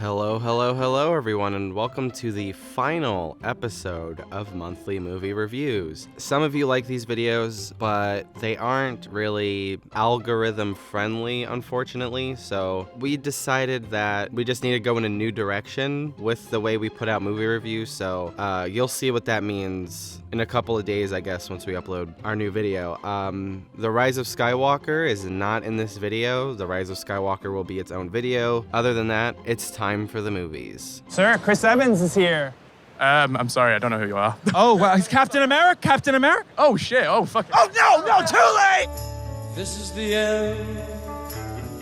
Hello, everyone, and welcome to the final episode of Monthly Movie Reviews. Some of you like these videos, but they aren't really algorithm-friendly, unfortunately, so we decided that we just need to go in a new direction with the way we put out movie reviews, so you'll see what that means in a couple of days, I guess, once we upload our new video. The Rise of Skywalker is not in this video. The Rise of Skywalker will be its own video. Other than that, it's time for the movies. Sir, Chris Evans is here. I'm sorry, I don't know who you are. Oh, well, he's Captain America? Captain America? Oh, shit, oh, fuck. Oh, no, too late! This is the end.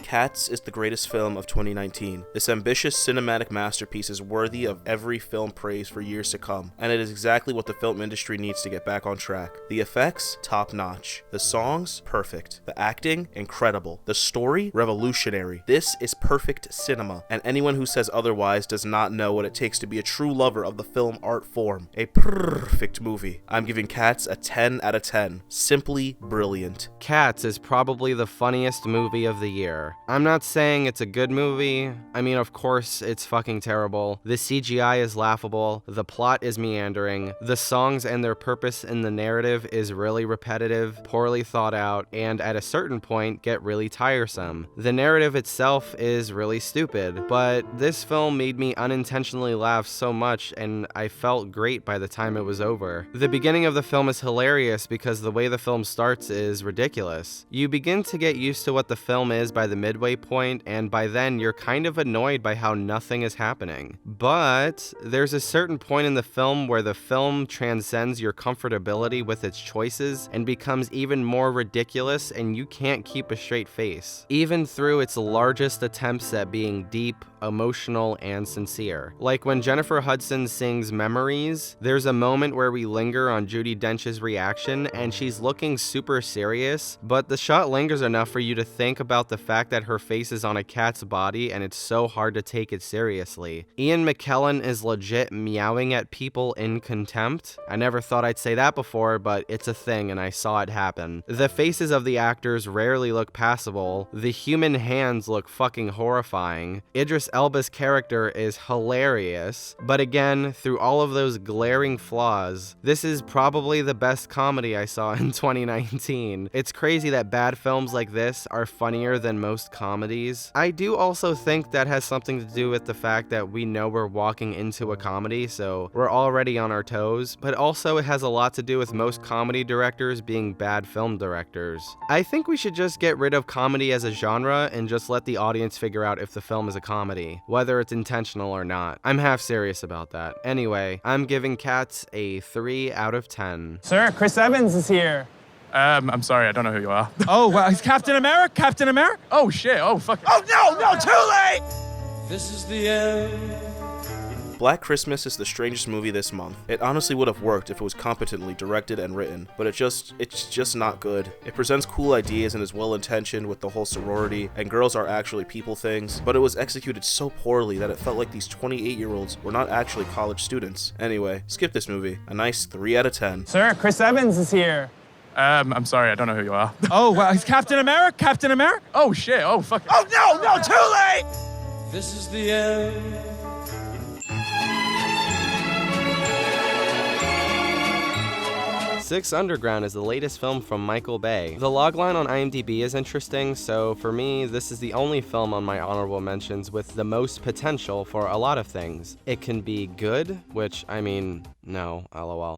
Cats is the greatest film of 2019. This ambitious cinematic masterpiece is worthy of every film praise for years to come, and it is exactly what the film industry needs to get back on track. The effects, top-notch. The songs, perfect. The acting, incredible. The story, revolutionary. This is perfect cinema, and anyone who says otherwise does not know what it takes to be a true lover of the film art form. A perfect movie. I'm giving Cats a 10 out of 10. Simply brilliant. Cats is probably the funniest movie of the year. I'm not saying it's a good movie. I mean, of course, it's fucking terrible. The CGI is laughable. The plot is meandering. The songs and their purpose in the narrative is really repetitive, poorly thought out, and at a certain point get really tiresome. The narrative itself is really stupid, but this film made me unintentionally laugh so much, and I felt great by the time it was over. The beginning of the film is hilarious because the way the film starts is ridiculous. You begin to get used to what the film is by the midway point, and by then you're kind of annoyed by how nothing is happening. But there's a certain point in the film where the film transcends your comfortability with its choices and becomes even more ridiculous, and you can't keep a straight face, even through its largest attempts at being deep, emotional, and sincere. Like when Jennifer Hudson sings Memories, there's a moment where we linger on Judi Dench's reaction, and she's looking super serious, but the shot lingers enough for you to think about the fact that her face is on a cat's body, and it's so hard to take it seriously. Ian McKellen is legit meowing at people in contempt. I never thought I'd say that before, but it's a thing, and I saw it happen. The faces of the actors rarely look passable. The human hands look fucking horrifying. Idris Elba's character is hilarious, but again, through all of those glaring flaws, this is probably the best comedy I saw in 2019. It's crazy that bad films like this are funnier than most comedies. I do also think that has something to do with the fact that we know we're walking into a comedy, so we're already on our toes, but also it has a lot to do with most comedy directors being bad film directors. I think we should just get rid of comedy as a genre and just let the audience figure out if the film is a comedy, whether it's intentional or not. I'm half serious about that. Anyway, I'm giving Cats a 3 out of 10. Sir, Chris Evans is here. I'm sorry, I don't know who you are. Oh, well, he's Captain America? Captain America? Oh, shit, oh, fuck. Oh, no, too late! This is the end. Black Christmas is the strangest movie this month. It honestly would have worked if it was competently directed and written, but it's just not good. It presents cool ideas and is well-intentioned with the whole sorority, and girls are actually people things, but it was executed so poorly that it felt like these 28-year-olds were not actually college students. Anyway, skip this movie. A nice 3 out of 10. Sir, Chris Evans is here. I'm sorry, I don't know who you are. Oh, well, he's Captain America? Captain America? Oh, shit, oh, fuck. Oh, no, too late! This is the end. Six Underground is the latest film from Michael Bay. The logline on IMDb is interesting, so for me, this is the only film on my honorable mentions with the most potential for a lot of things. It can be good, which, I mean, no, lol.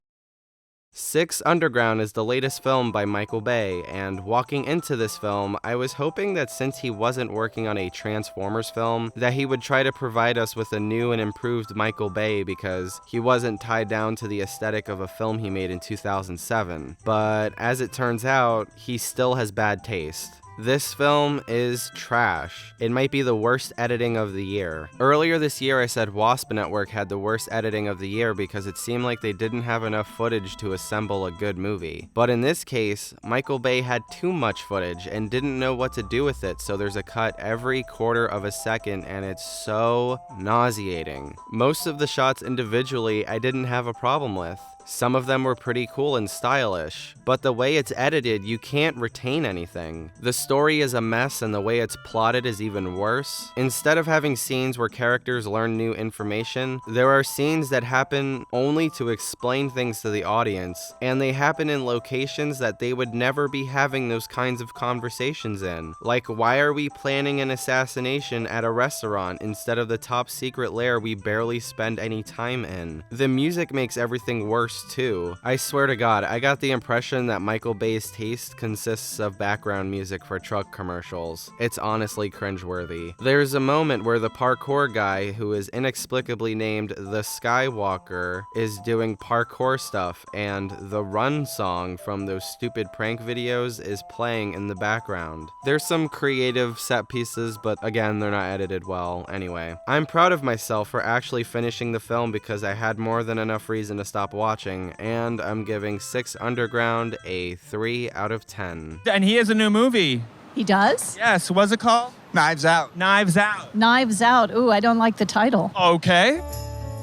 Six Underground is the latest film by Michael Bay, and walking into this film, I was hoping that since he wasn't working on a Transformers film, that he would try to provide us with a new and improved Michael Bay because he wasn't tied down to the aesthetic of a film he made in 2007. But as it turns out, he still has bad taste. This film is trash. It might be the worst editing of the year. Earlier this year, I said Wasp Network had the worst editing of the year because it seemed like they didn't have enough footage to assemble a good movie. But in this case, Michael Bay had too much footage and didn't know what to do with it, so there's a cut every quarter of a second, and it's so nauseating. Most of the shots individually I didn't have a problem with. Some of them were pretty cool and stylish, but the way it's edited, you can't retain anything. The story is a mess and the way it's plotted is even worse. Instead of having scenes where characters learn new information, there are scenes that happen only to explain things to the audience, and they happen in locations that they would never be having those kinds of conversations in. Like, why are we planning an assassination at a restaurant instead of the top secret lair we barely spend any time in? The music makes everything worse too. I swear to God, I got the impression that Michael Bay's taste consists of background music for truck commercials. It's honestly cringeworthy. There's a moment where the parkour guy, who is inexplicably named the Skywalker, is doing parkour stuff, and the Run song from those stupid prank videos is playing in the background. There's some creative set pieces, but again, they're not edited well. Anyway, I'm proud of myself for actually finishing the film because I had more than enough reason to stop watching, and I'm giving 6 Underground a 3 out of 10. And he has a new movie. He does? Yes, what's it called? Knives Out. Knives Out. Knives Out. Ooh, I don't like the title. Okay.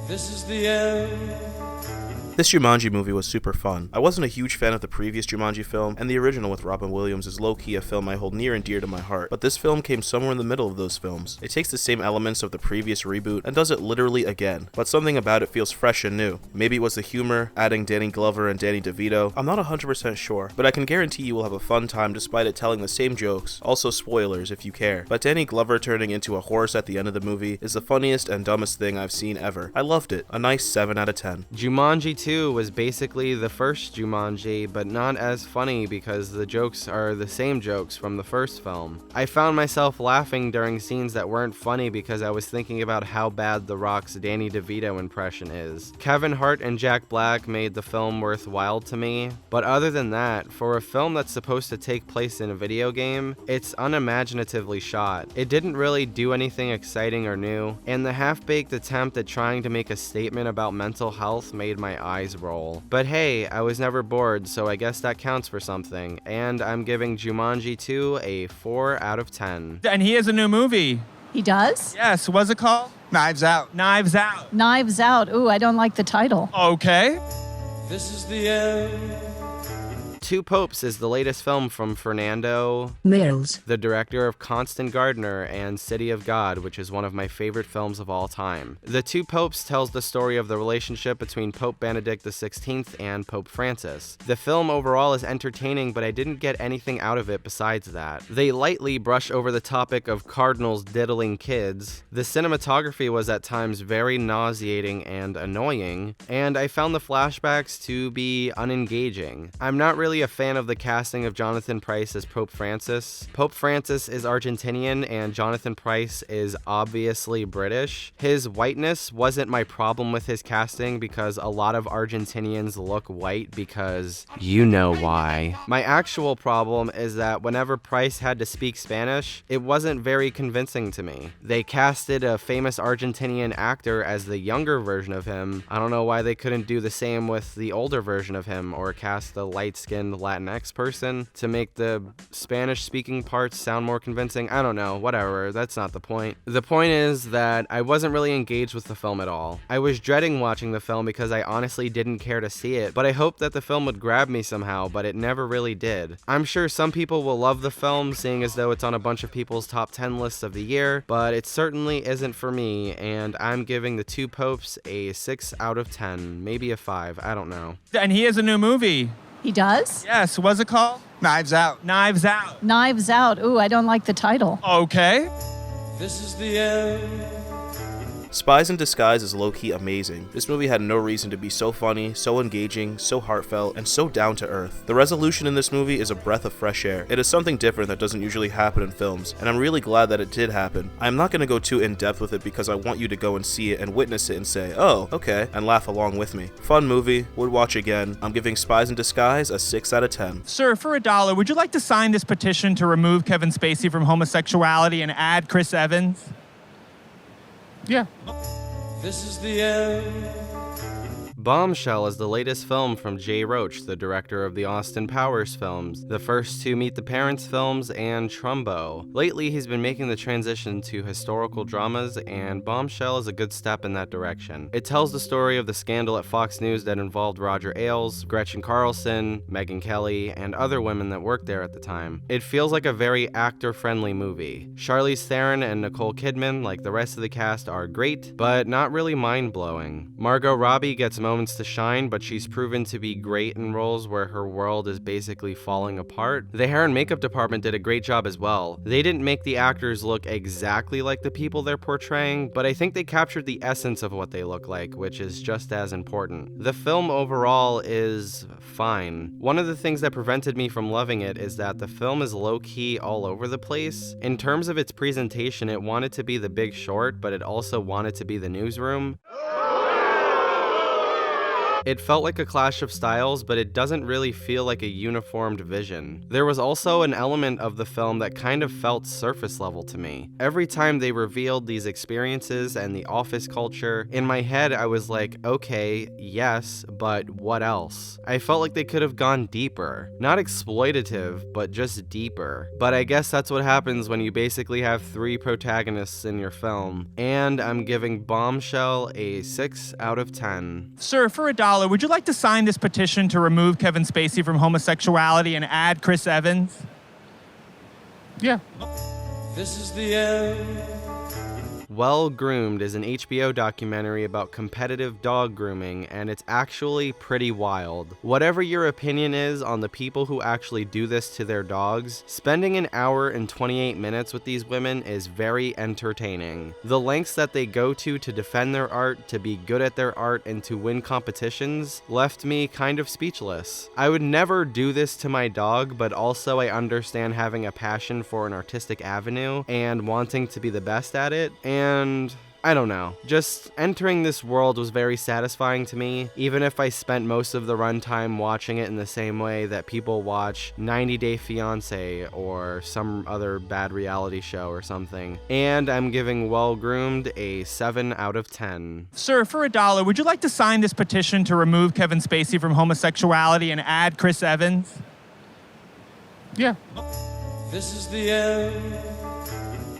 This is the end. This Jumanji movie was super fun. I wasn't a huge fan of the previous Jumanji film, and the original with Robin Williams is low-key a film I hold near and dear to my heart, but this film came somewhere in the middle of those films. It takes the same elements of the previous reboot and does it literally again, but something about it feels fresh and new. Maybe it was the humor, adding Danny Glover and Danny DeVito. I'm not 100% sure, but I can guarantee you will have a fun time despite it telling the same jokes. Also spoilers if you care, but Danny Glover turning into a horse at the end of the movie is the funniest and dumbest thing I've seen ever. I loved it. A nice 7 out of 10. Jumanji 2 was basically the first Jumanji, but not as funny because the jokes are the same jokes from the first film. I found myself laughing during scenes that weren't funny because I was thinking about how bad The Rock's Danny DeVito impression is. Kevin Hart and Jack Black made the film worthwhile to me, but other than that, for a film that's supposed to take place in a video game, it's unimaginatively shot. It didn't really do anything exciting or new, and the half-baked attempt at trying to make a statement about mental health made my eyes roll. But hey, I was never bored, so I guess that counts for something, and I'm giving Jumanji 2 a 4 out of 10. And he has a new movie. He does? Yes, what's it called? Knives Out. Knives Out. Knives Out. Ooh, I don't like the title. Okay. This is the end. Two Popes is the latest film from Fernando Mills, the director of Constant Gardener and City of God, which is one of my favorite films of all time. The Two Popes tells the story of the relationship between Pope Benedict XVI and Pope Francis. The film overall is entertaining, but I didn't get anything out of it besides that. They lightly brush over the topic of cardinals diddling kids. The cinematography was at times very nauseating and annoying, and I found the flashbacks to be unengaging. I'm not really a fan of the casting of Jonathan Pryce as Pope Francis. Pope Francis is Argentinian and Jonathan Pryce is obviously British. His whiteness wasn't my problem with his casting because a lot of Argentinians look white because you know why. My actual problem is that whenever Pryce had to speak Spanish, it wasn't very convincing to me. They casted a famous Argentinian actor as the younger version of him. I don't know why they couldn't do the same with the older version of him or cast the light-skinned Latinx person to make the Spanish-speaking parts sound more convincing. I don't know, whatever, that's not the point. The point is that I wasn't really engaged with the film at all. I was dreading watching the film because I honestly didn't care to see it, but I hoped that the film would grab me somehow, but it never really did. I'm sure some people will love the film, seeing as though it's on a bunch of people's top 10 lists of the year, but it certainly isn't for me, and I'm giving The Two Popes a 6 out of 10, maybe a 5, I don't know. And he has a new movie. He does? Yes, what's it called? Knives Out. Knives Out. Knives Out. Ooh, I don't like the title. Okay. This is the end. Spies and Disguise is low-key amazing. This movie had no reason to be so funny, so engaging, so heartfelt, and so down-to-earth. The resolution in this movie is a breath of fresh air. It is something different that doesn't usually happen in films, and I'm really glad that it did happen. I'm not going to go too in-depth with it because I want you to go and see it and witness it and say, oh, okay, and laugh along with me. Fun movie, would watch again. I'm giving Spies in Disguise a 6 out of 10. Sir, for $1, would you like to sign this petition to remove Kevin Spacey from homosexuality and add Chris Evans? Yeah. This is the end. Bombshell is the latest film from Jay Roach, the director of the Austin Powers films, the first two Meet the Parents films, and Trumbo. Lately, he's been making the transition to historical dramas, and Bombshell is a good step in that direction. It tells the story of the scandal at Fox News that involved Roger Ailes, Gretchen Carlson, Megyn Kelly, and other women that worked there at the time. It feels like a very actor-friendly movie. Charlize Theron and Nicole Kidman, like the rest of the cast, are great, but not really mind-blowing. Margot Robbie gets moments to shine, but she's proven to be great in roles where her world is basically falling apart. The hair and makeup department did a great job as well. They didn't make the actors look exactly like the people they're portraying, but I think they captured the essence of what they look like, which is just as important. The film overall is fine. One of the things that prevented me from loving it is that the film is low-key all over the place. In terms of its presentation, it wanted to be The Big Short, but it also wanted to be The Newsroom. It felt like a clash of styles, but it doesn't really feel like a uniformed vision. There was also an element of the film that kind of felt surface level to me. Every time they revealed these experiences and the office culture, in my head I was like, okay, yes, but what else? I felt like they could have gone deeper. Not exploitative, but just deeper. But I guess that's what happens when you basically have 3 protagonists in your film. And I'm giving Bombshell a 6 out of 10. Sir, for $1, would you like to sign this petition to remove Kevin Spacey from homosexuality and add Chris Evans? Yeah. This is the end. Well Groomed is an HBO documentary about competitive dog grooming, and it's actually pretty wild. Whatever your opinion is on the people who actually do this to their dogs, spending an hour and 28 minutes with these women is very entertaining. The lengths that they go to defend their art, to be good at their art, and to win competitions left me kind of speechless. I would never do this to my dog, but also I understand having a passion for an artistic avenue and wanting to be the best at it, and I don't know. Just entering this world was very satisfying to me, even if I spent most of the runtime watching it in the same way that people watch 90 Day Fiancé or some other bad reality show or something. And I'm giving Well Groomed a 7 out of 10. Sir, for $1, would you like to sign this petition to remove Kevin Spacey from homosexuality and add Chris Evans? Yeah. This is the end.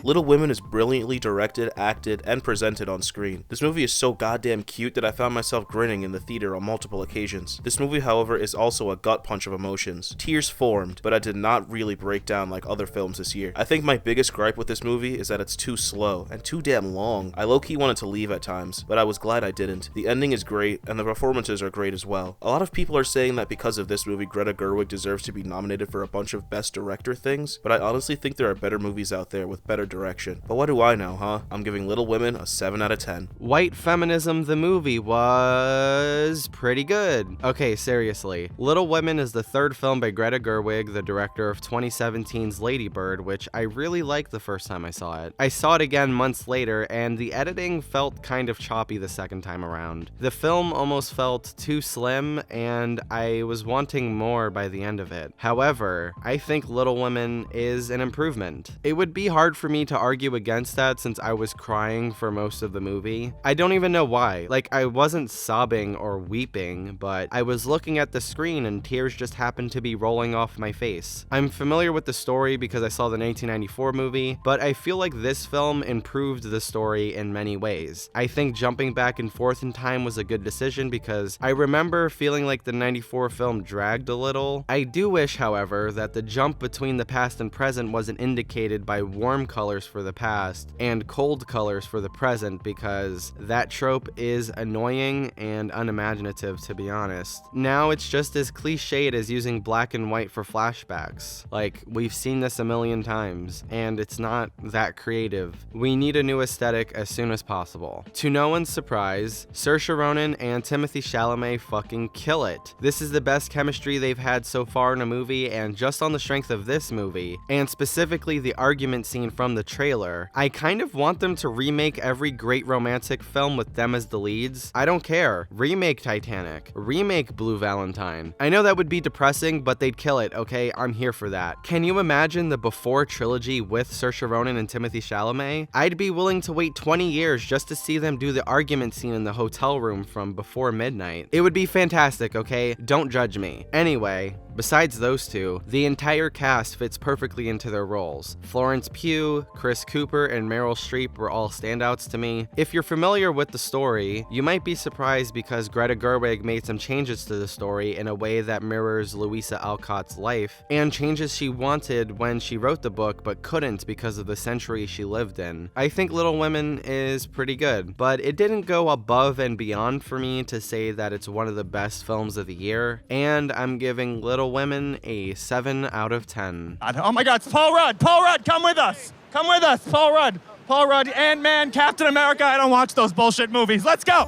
Little Women is brilliantly directed, acted, and presented on screen. This movie is so goddamn cute that I found myself grinning in the theater on multiple occasions. This movie, however, is also a gut punch of emotions. Tears formed, but I did not really break down like other films this year. I think my biggest gripe with this movie is that it's too slow and too damn long. I low-key wanted to leave at times, but I was glad I didn't. The ending is great, and the performances are great as well. A lot of people are saying that because of this movie, Greta Gerwig deserves to be nominated for a bunch of Best Director things, but I honestly think there are better movies out there with better direction. But what do I know, huh? I'm giving Little Women a 7 out of 10. White Feminism the movie was pretty good. Okay, seriously. Little Women is the third film by Greta Gerwig, the director of 2017's Lady Bird, which I really liked the first time I saw it. I saw it again months later, and the editing felt kind of choppy the second time around. The film almost felt too slim, and I was wanting more by the end of it. However, I think Little Women is an improvement. It would be hard for me to argue against that since I was crying for most of the movie. I don't even know why. Like, I wasn't sobbing or weeping, but I was looking at the screen and tears just happened to be rolling off my face. I'm familiar with the story because I saw the 1994 movie, but I feel like this film improved the story in many ways. I think jumping back and forth in time was a good decision because I remember feeling like the 94 film dragged a little. I do wish, however, that the jump between the past and present wasn't indicated by warm colors for the past and cold colors for the present, because that trope is annoying and unimaginative, to be honest. Now it's just as cliched as using black and white for flashbacks. Like, we've seen this a million times, and it's not that creative. We need a new aesthetic as soon as possible. To no one's surprise, Saoirse Ronan and Timothée Chalamet fucking kill it. This is the best chemistry they've had so far in a movie, and just on the strength of this movie, and specifically the argument scene from the trailer. I kind of want them to remake every great romantic film with them as the leads. I don't care. Remake Titanic. Remake Blue Valentine. I know that would be depressing, but they'd kill it, okay? I'm here for that. Can you imagine the Before trilogy with Saoirse Ronan and Timothée Chalamet? I'd be willing to wait 20 years just to see them do the argument scene in the hotel room from Before Midnight. It would be fantastic, okay? Don't judge me. Anyway, besides those two, the entire cast fits perfectly into their roles. Florence Pugh, Chris Cooper, and Meryl Streep were all standouts to me. If you're familiar with the story, you might be surprised because Greta Gerwig made some changes to the story in a way that mirrors Louisa Alcott's life, and changes she wanted when she wrote the book but couldn't because of the century she lived in. I think Little Women is pretty good, but it didn't go above and beyond for me to say that it's one of the best films of the year, and I'm giving Little Women a 7 out of 10. Oh my God, it's Paul Rudd. Paul Rudd, come with us. Come with us, Paul Rudd. Paul Rudd, Ant-Man, Captain America. I don't watch those bullshit movies. Let's go.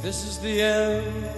This is the end.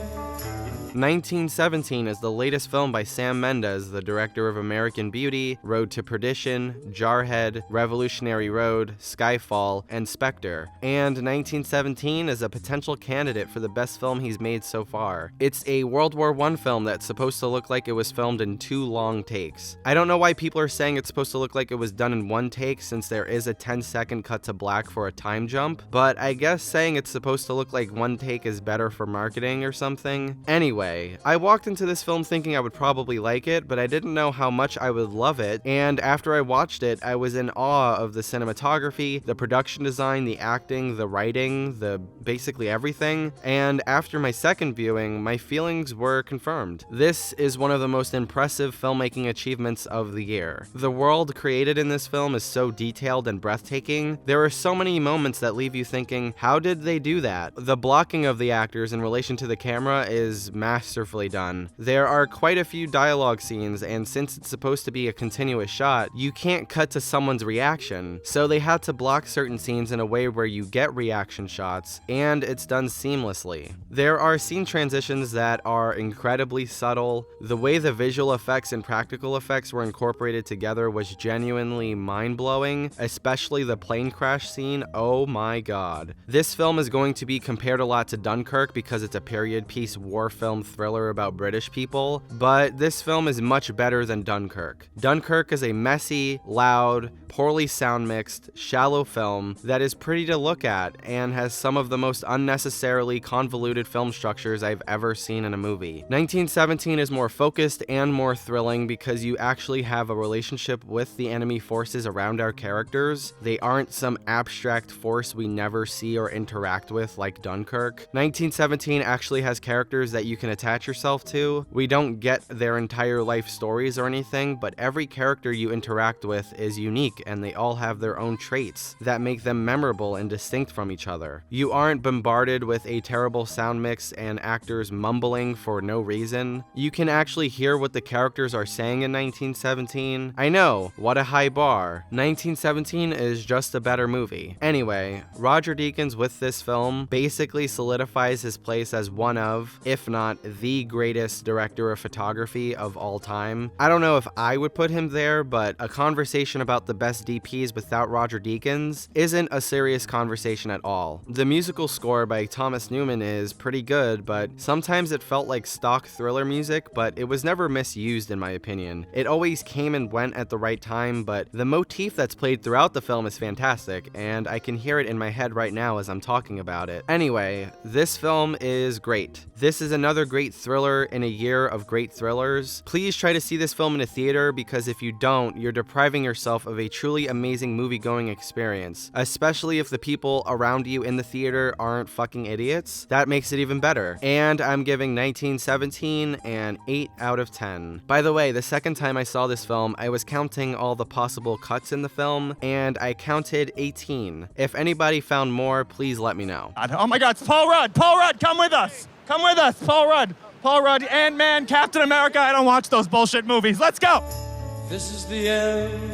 1917 is the latest film by Sam Mendes, the director of American Beauty, Road to Perdition, Jarhead, Revolutionary Road, Skyfall, and Spectre. And 1917 is a potential candidate for the best film he's made so far. It's a World War I film that's supposed to look like it was filmed in 2 long takes. I don't know why people are saying it's supposed to look like it was done in 1 take since there is a 10-second cut to black for a time jump, but I guess saying it's supposed to look like 1 take is better for marketing or something. Anyway, I walked into this film thinking I would probably like it, but I didn't know how much I would love it, and after I watched it, I was in awe of the cinematography, the production design, the acting, the writing, the basically everything, and after my second viewing, my feelings were confirmed. This is one of the most impressive filmmaking achievements of the year. The world created in this film is so detailed and breathtaking. There are so many moments that leave you thinking, how did they do that? The blocking of the actors in relation to the camera is masterfully done. There are quite a few dialogue scenes, and since it's supposed to be a continuous shot, you can't cut to someone's reaction, so they had to block certain scenes in a way where you get reaction shots, and it's done seamlessly. There are scene transitions that are incredibly subtle. The way the visual effects and practical effects were incorporated together was genuinely mind-blowing, especially the plane crash scene. Oh my god. This film is going to be compared a lot to Dunkirk because it's a period piece war film thriller about British people, but this film is much better than Dunkirk. Dunkirk is a messy, loud, poorly sound mixed, shallow film that is pretty to look at and has some of the most unnecessarily convoluted film structures I've ever seen in a movie. 1917 is more focused and more thrilling because you actually have a relationship with the enemy forces around our characters. They aren't some abstract force we never see or interact with like Dunkirk. 1917 actually has characters that you can attach yourself to. We don't get their entire life stories or anything, but every character you interact with is unique and they all have their own traits that make them memorable and distinct from each other. You aren't bombarded with a terrible sound mix and actors mumbling for no reason. You can actually hear what the characters are saying in 1917. I know, what a high bar. 1917 is just a better movie. Anyway, Roger Deakins with this film basically solidifies his place as one of, if not the greatest director of photography of all time. I don't know if I would put him there, but a conversation about the best DPs without Roger Deakins isn't a serious conversation at all. The musical score by Thomas Newman is pretty good, but sometimes it felt like stock thriller music, but it was never misused in my opinion. It always came and went at the right time, but the motif that's played throughout the film is fantastic, and I can hear it in my head right now as I'm talking about it. Anyway, this film is great. This is another great thriller in a year of great thrillers. Please try to see this film in a theater because if you don't, you're depriving yourself of a truly amazing movie-going experience, especially if the people around you in the theater aren't fucking idiots. That makes it even better. And I'm giving 1917 an 8 out of 10. By the way, the second time I saw this film, I was counting all the possible cuts in the film, and I counted 18. If anybody found more, please let me know. Oh my God, it's Paul Rudd. Paul Rudd, come with us. Come with us, Paul Rudd. Paul Rudd, Ant-Man, Captain America. I don't watch those bullshit movies. Let's go. This is the end.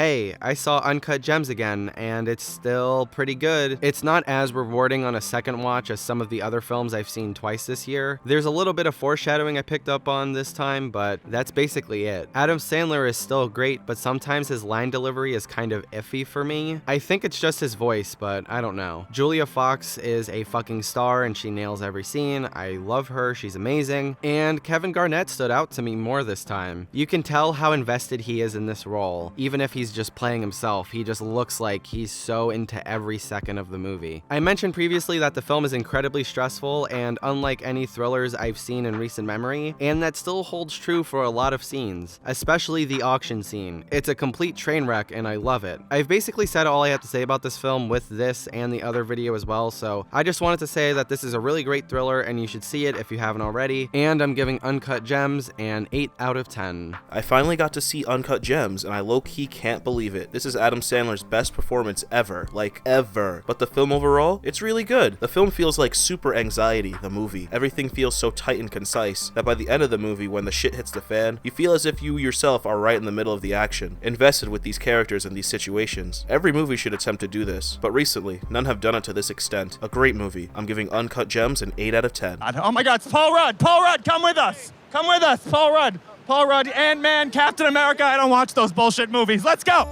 hey, I saw Uncut Gems again, and it's still pretty good. It's not as rewarding on a second watch as some of the other films I've seen twice this year. There's a little bit of foreshadowing I picked up on this time, but that's basically it. Adam Sandler is still great, but sometimes his line delivery is kind of iffy for me. I think it's just his voice, but I don't know. Julia Fox is a fucking star and she nails every scene. I love her, she's amazing. And Kevin Garnett stood out to me more this time. You can tell how invested he is in this role. Even if he's just playing himself, he just looks like he's so into every second of the movie. I mentioned previously that the film is incredibly stressful and unlike any thrillers I've seen in recent memory, and that still holds true for a lot of scenes, especially the auction scene. It's a complete train wreck and I love it. I've basically said all I have to say about this film with this and the other video as well, so I just wanted to say that this is a really great thriller and you should see it if you haven't already, and I'm giving Uncut Gems an 8 out of 10. I finally got to see Uncut Gems, and I low-key can't believe it. This is Adam Sandler's best performance ever. Like, ever. But the film overall, it's really good. The film feels like Super Anxiety, the movie. Everything feels so tight and concise that by the end of the movie, when the shit hits the fan, you feel as if you yourself are right in the middle of the action, invested with these characters and these situations. Every movie should attempt to do this, but recently, none have done it to this extent. A great movie. I'm giving Uncut Gems an 8 out of 10. Oh my God, it's Paul Rudd. Paul Rudd, come with us. Come with us, Paul Rudd. Paul Rudd, Ant-Man, Captain America. I don't watch those bullshit movies. Let's go.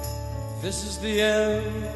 This is the end.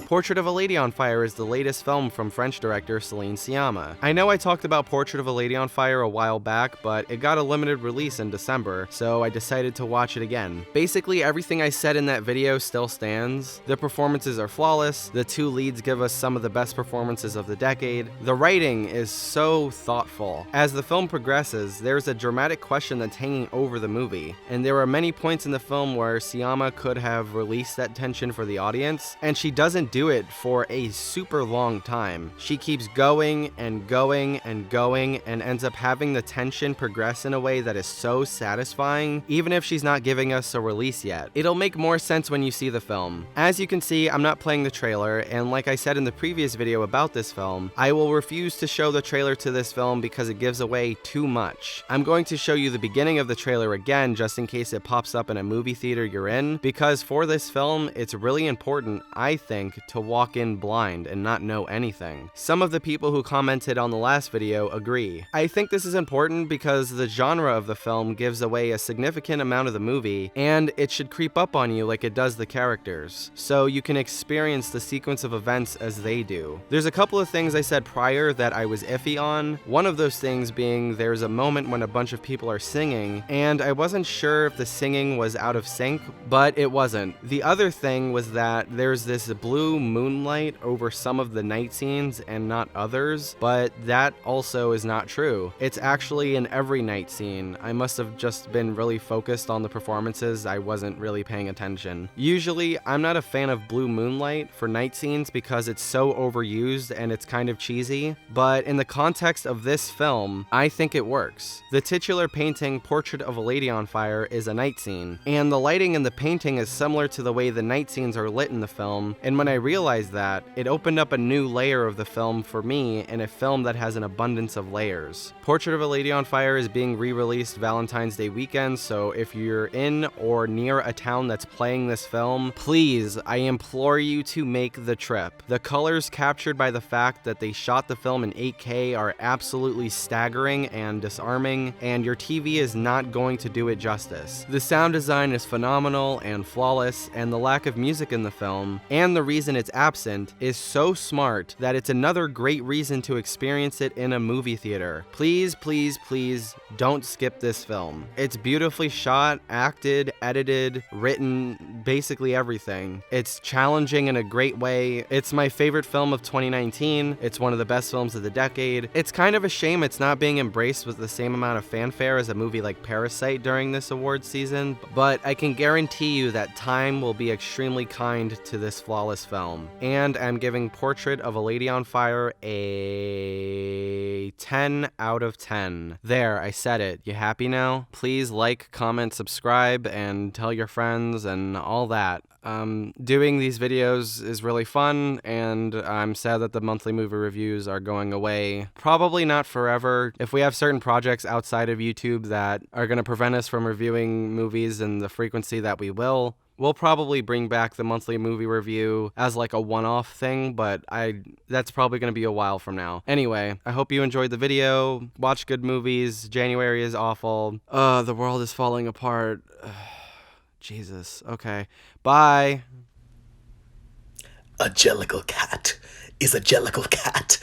Portrait of a Lady on Fire is the latest film from French director Celine Sciamma. I know I talked about Portrait of a Lady on Fire a while back, but it got a limited release in December, so I decided to watch it again. Basically, everything I said in that video still stands. The performances are flawless, the two leads give us some of the best performances of the decade. The writing is so thoughtful. As the film progresses, there's a dramatic question that's hanging over the movie, and there are many points in the film where Sciamma could have released that tension for the audience, and she doesn't do it for a super long time. She keeps going and going and going and ends up having the tension progress in a way that is so satisfying, even if she's not giving us a release yet. It'll make more sense when you see the film. As you can see, I'm not playing the trailer, and like I said in the previous video about this film, I will refuse to show the trailer to this film because it gives away too much. I'm going to show you the beginning of the trailer again just in case it pops up in a movie theater you're in, because for this film, it's really important, I think, to walk in blind and not know anything. Some of the people who commented on the last video agree. I think this is important because the genre of the film gives away a significant amount of the movie, and it should creep up on you like it does the characters, so you can experience the sequence of events as they do. There's a couple of things I said prior that I was iffy on, one of those things being there's a moment when a bunch of people are singing, and I wasn't sure if the singing was out of sync, but it wasn't. The other thing was that there's this blue moonlight over some of the night scenes and not others, but that also is not true. It's actually in every night scene. I must have just been really focused on the performances. I wasn't really paying attention. Usually, I'm not a fan of blue moonlight for night scenes because it's so overused and it's kind of cheesy, but in the context of this film, I think it works. The titular painting, Portrait of a Lady on Fire, is a night scene, and the lighting in the painting is similar to the way the night scenes are lit in the film, and when I realized that, it opened up a new layer of the film for me in a film that has an abundance of layers. Portrait of a Lady on Fire is being re-released Valentine's Day weekend, so if you're in or near a town that's playing this film, please, I implore you to make the trip. The colors captured by the fact that they shot the film in 8K are absolutely staggering and disarming, and your TV is not going to do it justice. The sound design is phenomenal and flawless, and the lack of music in the film, and the reason it's absent, is so smart that it's another great reason to experience it in a movie theater. Please, please, please don't skip this film. It's beautifully shot, acted, edited, written, basically everything. It's challenging in a great way. It's my favorite film of 2019. It's one of the best films of the decade. It's kind of a shame it's not being embraced with the same amount of fanfare as a movie like Parasite during this award season, but I can guarantee you that time will be extremely kind to this flawless film. And I'm giving Portrait of a Lady on Fire a 10 out of 10. There, I said it. You happy now? Please like, comment, subscribe, and tell your friends and all that. Doing these videos is really fun, and I'm sad that the monthly movie reviews are going away. Probably not forever. If we have certain projects outside of YouTube that are going to prevent us from reviewing movies in the frequency that we will, We'll probably bring back the monthly movie review as like a one-off thing, but that's probably going to be a while from now. Anyway, I hope you enjoyed the video. Watch good movies. January is awful. The world is falling apart. Jesus. Okay. Bye. A jellicle cat is a jellicle cat.